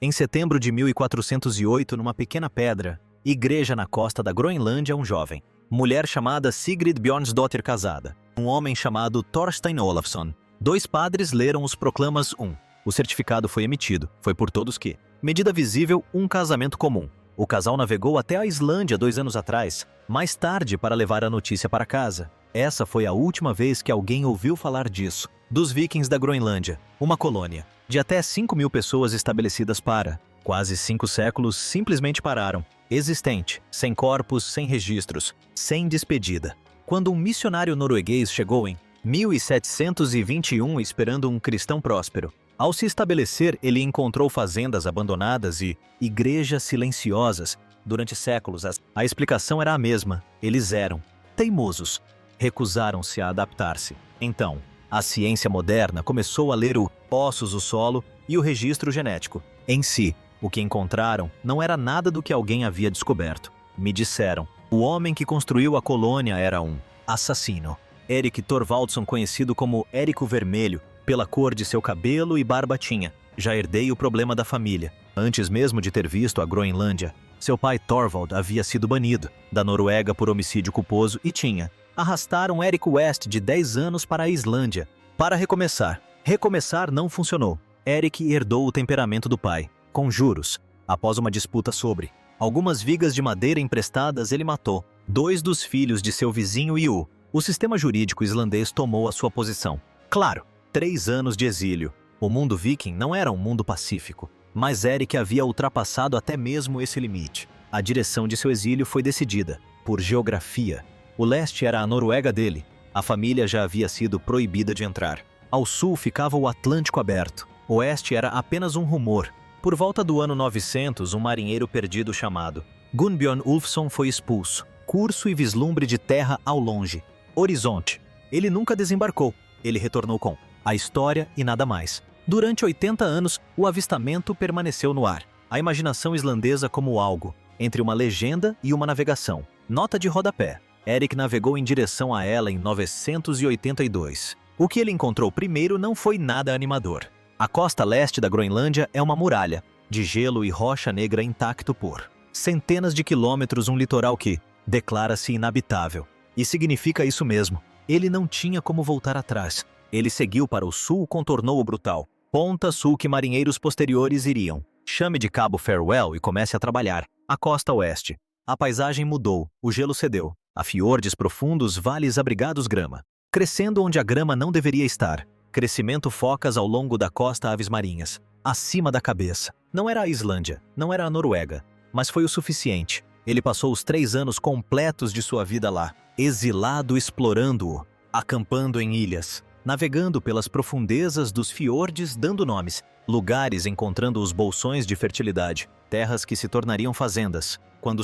Em setembro de 1408, numa pequena pedra, igreja na costa da Groenlândia, um jovem, mulher chamada Sigrid Bjornsdottir casada, um homem chamado Thorstein Olafsson. Dois padres leram os proclamas 1. O certificado foi emitido, foi por todos que, medida visível, um casamento comum. O casal navegou até a Islândia 2 anos atrás, mais tarde para levar a notícia para casa. Essa foi a última vez que alguém ouviu falar disso. Dos vikings da Groenlândia, uma colônia, de até 5.000 pessoas estabelecidas para, quase 5 séculos, simplesmente pararam. Existente, sem corpos, sem registros, sem despedida. Quando um missionário norueguês chegou em 1721 esperando um cristão próspero, ao se estabelecer, ele encontrou fazendas abandonadas e igrejas silenciosas. Durante séculos, a explicação era a mesma. Eles eram teimosos. Recusaram-se a adaptar-se. Então, a ciência moderna começou a ler ossos, o solo e o registro genético. Em si, o que encontraram não era nada do que alguém havia descoberto. Me disseram, o homem que construiu a colônia era um assassino. Erik Thorvaldsson, conhecido como Erik o Vermelho, pela cor de seu cabelo e barba tinha. Já herdei o problema da família. Antes mesmo de ter visto a Groenlândia, seu pai Thorvald havia sido banido da Noruega por homicídio culposo e tinha. Arrastaram Erik West de 10 anos para a Islândia, para recomeçar. Recomeçar não funcionou. Erik herdou o temperamento do pai, com juros. Após uma disputa sobre algumas vigas de madeira emprestadas, ele matou 2 dos filhos de seu vizinho e o sistema jurídico islandês tomou a sua posição. Claro, 3 anos de exílio. O mundo viking não era um mundo pacífico, mas Erik havia ultrapassado até mesmo esse limite. A direção de seu exílio foi decidida por geografia. O leste era a Noruega dele. A família já havia sido proibida de entrar. Ao sul ficava o Atlântico aberto. O oeste era apenas um rumor. Por volta do ano 900, um marinheiro perdido chamado Gunnbjorn Ulfsson foi expulso. Curso e vislumbre de terra ao longe. Horizonte. Ele nunca desembarcou. Ele retornou com a história e nada mais. Durante 80 anos, o avistamento permaneceu no ar. A imaginação islandesa como algo entre uma legenda e uma navegação. Nota de rodapé. Erik navegou em direção a ela em 982. O que ele encontrou primeiro não foi nada animador. A costa leste da Groenlândia é uma muralha, de gelo e rocha negra intacto por centenas de quilômetros, um litoral que declara-se inabitável. E significa isso mesmo. Ele não tinha como voltar atrás. Ele seguiu para o sul, contornou o brutal ponta sul que marinheiros posteriores iriam. Chame de Cabo Farewell e comece a trabalhar. A costa oeste. A paisagem mudou, o gelo cedeu. Há fiordes profundos, vales abrigados grama. Crescendo onde a grama não deveria estar. Crescimento focas ao longo da costa, aves marinhas. Acima da cabeça. Não era a Islândia, não era a Noruega, mas foi o suficiente. Ele passou os 3 anos completos de sua vida lá. Exilado, explorando-o. Acampando em ilhas. Navegando pelas profundezas dos fiordes, dando nomes. Lugares encontrando os bolsões de fertilidade. Terras que se tornariam fazendas. Quando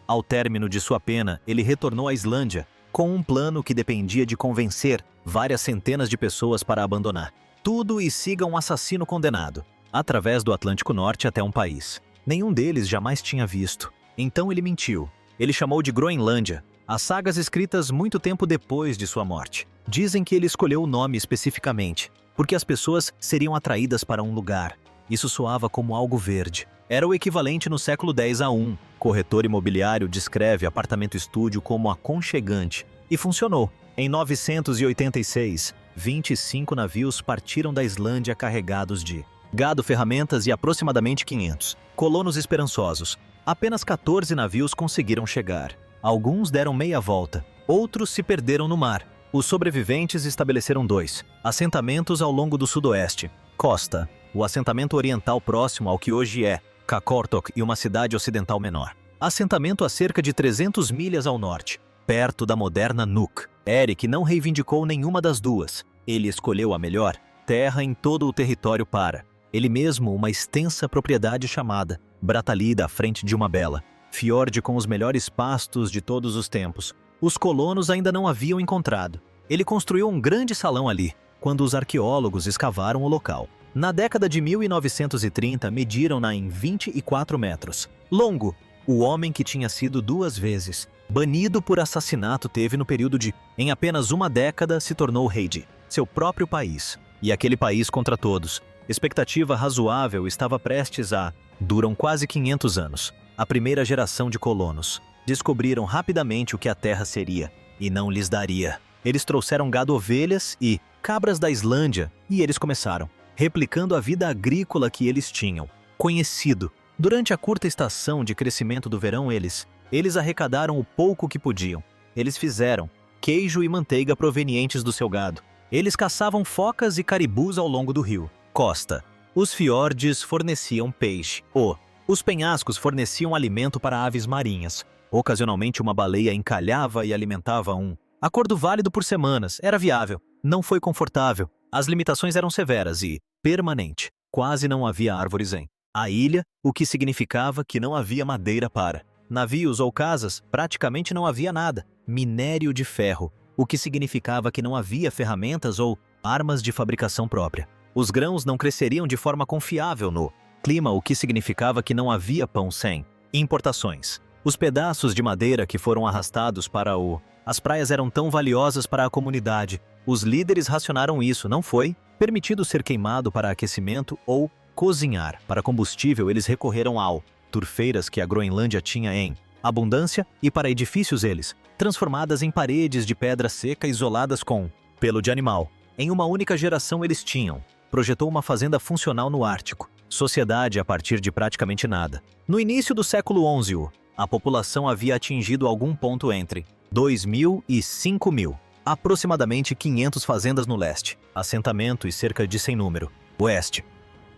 ao término de sua pena, ele retornou à Islândia, com um plano que dependia de convencer várias centenas de pessoas para abandonar tudo e siga um assassino condenado, através do Atlântico Norte até um país. Nenhum deles jamais tinha visto. Então ele mentiu. Ele chamou de Groenlândia. As sagas escritas muito tempo depois de sua morte dizem que ele escolheu o nome especificamente, porque as pessoas seriam atraídas para um lugar. Isso soava como algo verde. Era o equivalente no século X a um. Corretor imobiliário descreve apartamento-estúdio como aconchegante. E funcionou. Em 986, 25 navios partiram da Islândia carregados de gado, ferramentas e aproximadamente 500 colonos esperançosos. Apenas 14 navios conseguiram chegar. Alguns deram meia volta. Outros se perderam no mar. Os sobreviventes estabeleceram 2 assentamentos ao longo do sudoeste. Costa. O assentamento oriental próximo ao que hoje é Qaqortoq e uma cidade ocidental menor. Assentamento a cerca de 300 milhas ao norte, perto da moderna Nuuk. Erik não reivindicou nenhuma das duas. Ele escolheu a melhor terra em todo o território para ele mesmo, uma extensa propriedade chamada Brattahlid à frente de uma bela fiord com os melhores pastos de todos os tempos. Os colonos ainda não haviam encontrado. Ele construiu um grande salão ali, quando os arqueólogos escavaram o local. Na década de 1930, mediram-na em 24 metros. Longo, o homem que tinha sido 2 vezes banido por assassinato teve no período de, em apenas uma década, se tornou rei de seu próprio país. E aquele país contra todos, Expectativa razoável estava prestes a... Duram quase 500 anos. A primeira geração de colonos descobriram rapidamente o que a terra seria e não lhes daria. Eles trouxeram gado, ovelhas e cabras da Islândia e eles começaram, replicando a vida agrícola que eles tinham conhecido. Durante a curta estação de crescimento do verão, eles arrecadaram o pouco que podiam. Eles fizeram queijo e manteiga provenientes do seu gado. Eles caçavam focas e caribus ao longo do rio. Costa. Os fiordes forneciam peixe. Os penhascos forneciam alimento para aves marinhas. Ocasionalmente uma baleia encalhava e alimentava um. Acordo válido por semanas. Era viável. Não foi confortável. As limitações eram severas e permanente. Quase não havia árvores em a ilha, o que significava que não havia madeira para navios ou casas. Praticamente não havia nada. Minério de ferro, o que significava que não havia ferramentas ou armas de fabricação própria. Os grãos não cresceriam de forma confiável no clima, o que significava que não havia pão sem importações. Os pedaços de madeira que foram arrastados para as praias eram tão valiosas para a comunidade. Os líderes racionaram isso. Não foi permitido ser queimado para aquecimento ou cozinhar. Para combustível, eles recorreram ao turfeiras que a Groenlândia tinha em abundância e para edifícios transformadas em paredes de pedra seca isoladas com pelo de animal. Em uma única geração eles projetou uma fazenda funcional no Ártico. Sociedade a partir de praticamente nada. No início do século XI, a população havia atingido algum ponto entre 2.000 e 5.000. Aproximadamente 500 fazendas no leste, assentamento e cerca de sem número, oeste.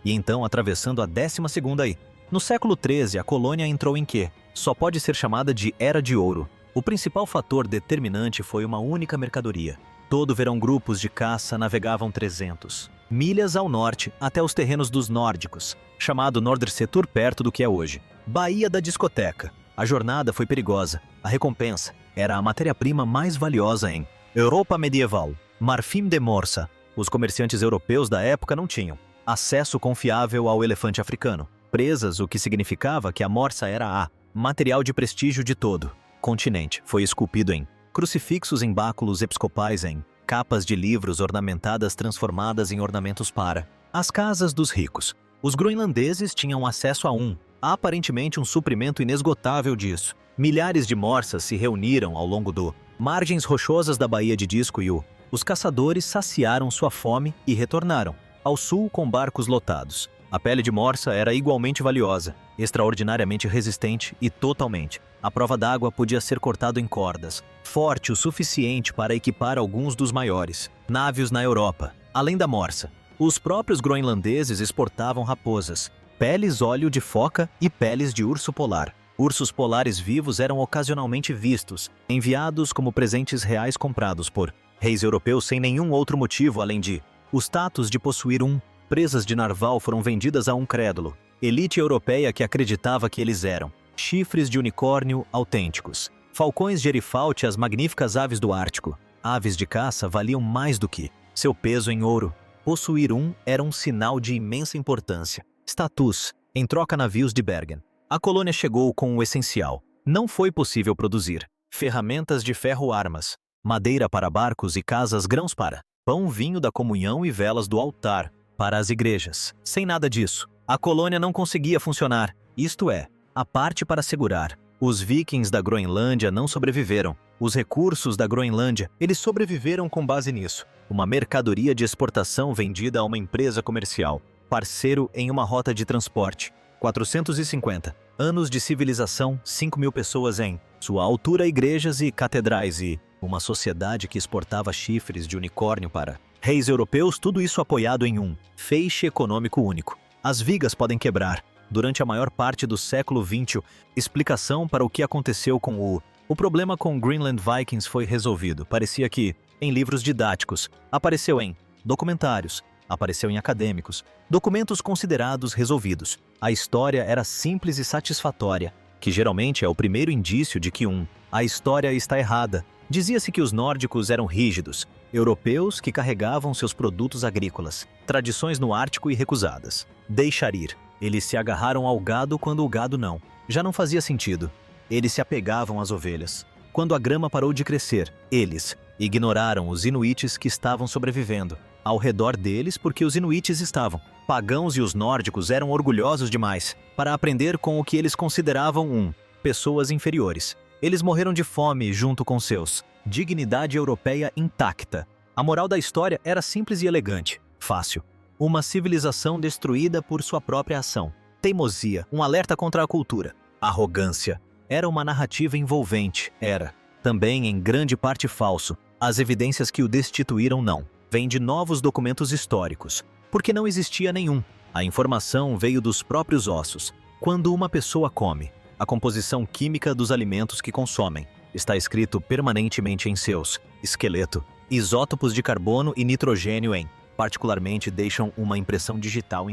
E então atravessando a 12ª. No século XIII, a colônia entrou em que só pode ser chamada de Era de Ouro. O principal fator determinante foi uma única mercadoria. Todo verão grupos de caça navegavam 300 milhas ao norte até os terrenos dos nórdicos, chamado Nordersetur, perto do que é hoje Baía da Discoteca. A jornada foi perigosa. A recompensa era a matéria-prima mais valiosa em Europa medieval, marfim de morsa. Os comerciantes europeus da época não tinham acesso confiável ao elefante africano. Presas, o que significava que a morsa era material de prestígio de todo continente. Foi esculpido em crucifixos em báculos episcopais em capas de livros ornamentadas transformadas em ornamentos para as casas dos ricos. Os groenlandeses tinham acesso a aparentemente um suprimento inesgotável disso. Milhares de morsas se reuniram ao longo do margens rochosas da Baía de Disco e os caçadores saciaram sua fome e retornaram ao sul com barcos lotados. A pele de morsa era igualmente valiosa, extraordinariamente resistente e totalmente à prova d'água. Podia ser cortado em cordas, forte o suficiente para equipar alguns dos maiores navios na Europa. Além da morsa, os próprios groenlandeses exportavam raposas, peles, óleo de foca e peles de urso polar. Ursos polares vivos eram ocasionalmente vistos, enviados como presentes reais comprados por reis europeus sem nenhum outro motivo além de o status de possuir presas de narval foram vendidas a um crédulo, elite europeia que acreditava que eles eram chifres de unicórnio autênticos, falcões gerifalte, as magníficas aves do Ártico. Aves de caça valiam mais do que seu peso em ouro. Possuir era um sinal de imensa importância. Status, em troca navios de Bergen. A colônia chegou com o essencial. Não foi possível produzir ferramentas de ferro, armas, madeira para barcos e casas, grãos para pão, vinho da comunhão e velas do altar para as igrejas. Sem nada disso, a colônia não conseguia funcionar. Isto é, a parte para segurar. Os vikings da Groenlândia não sobreviveram. Os recursos da Groenlândia, eles sobreviveram com base nisso. Uma mercadoria de exportação vendida a uma empresa comercial, parceiro em uma rota de transporte. 450 anos de civilização, 5.000 pessoas em sua altura, igrejas e catedrais e uma sociedade que exportava chifres de unicórnio para reis europeus, tudo isso apoiado em um feixe econômico único. As vigas podem quebrar. Durante a maior parte do século XX, explicação para o que aconteceu com o problema com Greenland Vikings foi resolvido. Parecia que, em livros didáticos, apareceu em documentários, apareceu em acadêmicos, documentos considerados resolvidos. A história era simples e satisfatória, que geralmente é o primeiro indício de que a história está errada. Dizia-se que os nórdicos eram rígidos, europeus que carregavam seus produtos agrícolas, tradições no Ártico irrecusadas. Deixar ir. Eles se agarraram ao gado quando o gado já não fazia sentido. Eles se apegavam às ovelhas. Quando a grama parou de crescer, eles ignoraram os inuites que estavam sobrevivendo ao redor deles porque os inuites estavam pagãos e os nórdicos eram orgulhosos demais para aprender com o que eles consideravam pessoas inferiores. Eles morreram de fome junto com seus. Dignidade europeia intacta. A moral da história era simples e elegante. Fácil. Uma civilização destruída por sua própria ação. Teimosia, um alerta contra a cultura. Arrogância. Era uma narrativa envolvente. Era. Também em grande parte falso. As evidências que o destituíram não. Vêm de novos documentos históricos. Porque não existia nenhum. A informação veio dos próprios ossos. Quando uma pessoa come, a composição química dos alimentos que consomem está escrito permanentemente em seus esqueleto. Isótopos de carbono e nitrogênio particularmente deixam uma impressão digital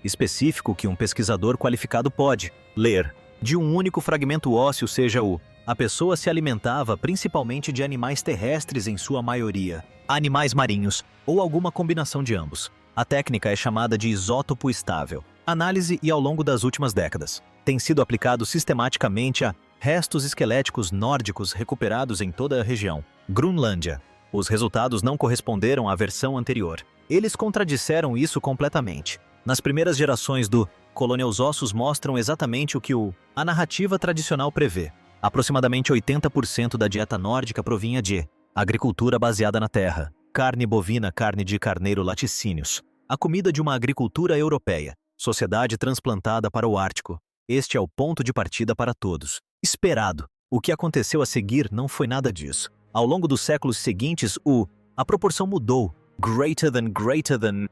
específico que um pesquisador qualificado pode ler. De um único fragmento ósseo, seja a pessoa se alimentava principalmente de animais terrestres em sua maioria, animais marinhos ou alguma combinação de ambos. A técnica é chamada de isótopo estável. Análise e ao longo das últimas décadas, tem sido aplicado sistematicamente a restos esqueléticos nórdicos recuperados em toda a região. Groenlândia. Os resultados não corresponderam à versão anterior. Eles contradisseram isso completamente. Nas primeiras gerações do Colônia, os ossos mostram exatamente o que a narrativa tradicional prevê. Aproximadamente 80% da dieta nórdica provinha de agricultura baseada na terra, carne bovina, carne de carneiro, laticínios. A comida de uma agricultura europeia, sociedade transplantada para o Ártico. Este é o ponto de partida para todos. Esperado. O que aconteceu a seguir não foi nada disso. Ao longo dos séculos seguintes, a proporção mudou. Greater than